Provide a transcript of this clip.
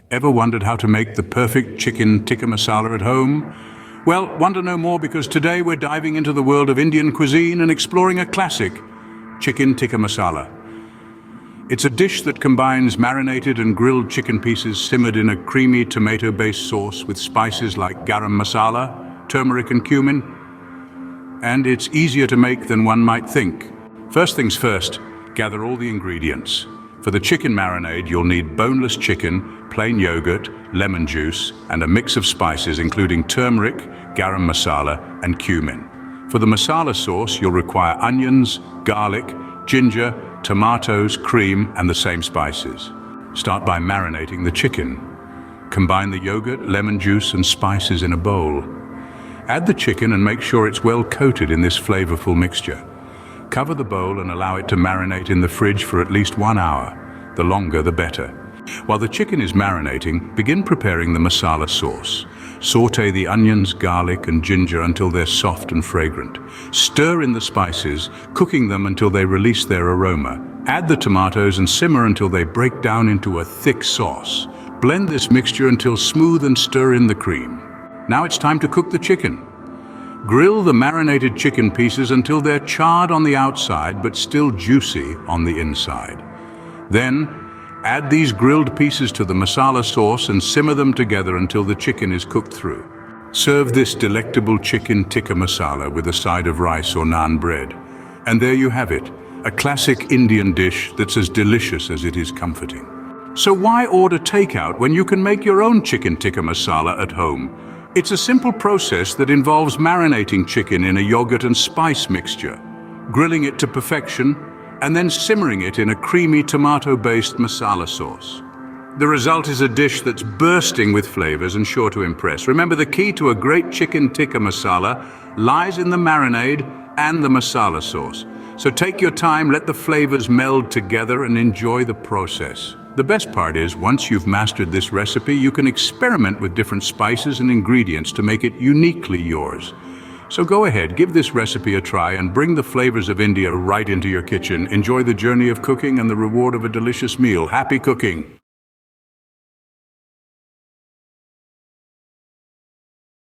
Ever wondered how to make the perfect chicken tikka masala at home? Well, want to know more because today we're diving into the world of Indian cuisine and exploring a classic, chicken tikka masala. It's a dish that combines marinated and grilled chicken pieces simmered in a creamy tomato-based sauce with spices like garam masala, turmeric and cumin. And it's easier to make than one might think. First things first, gather all the ingredients. For the chicken marinade, you'll need boneless chicken, plain yogurt, lemon juice, and a mix of spices including turmeric, garam masala, and cumin. For the masala sauce, you'll require onions, garlic, ginger, tomatoes, cream, and the same spices. Start by marinating the chicken. Combine the yogurt, lemon juice, and spices in a bowl. Add the chicken and make sure it's well coated in this flavorful mixture. Cover the bowl and allow it to marinate in the fridge for at least 1 hour. The longer, the better. While the chicken is marinating, begin preparing the masala sauce. Saute the onions, garlic, and ginger until they're soft and fragrant. Stir in the spices, cooking them until they release their aroma. Add the tomatoes and simmer until they break down into a thick sauce. Blend this mixture until smooth and stir in the cream. Now it's time to cook the chicken. Grill the marinated chicken pieces until they're charred on the outside but still juicy on the inside. Then, add these grilled pieces to the masala sauce and simmer them together until the chicken is cooked through. Serve this delectable chicken tikka masala with a side of rice or naan bread. And there you have it, a classic Indian dish that's as delicious as it is comforting. So why order takeout when you can make your own chicken tikka masala at home? It's a simple process that involves marinating chicken in a yogurt and spice mixture, grilling it to perfection, and then simmering it in a creamy tomato-based masala sauce. The result is a dish that's bursting with flavors and sure to impress. Remember, the key to a great chicken tikka masala lies in the marinade and the masala sauce. So take your time, let the flavors meld together and enjoy the process. The best part is, once you've mastered this recipe, you can experiment with different spices and ingredients to make it uniquely yours. So go ahead, give this recipe a try and bring the flavors of India right into your kitchen. Enjoy the journey of cooking and the reward of a delicious meal. Happy cooking!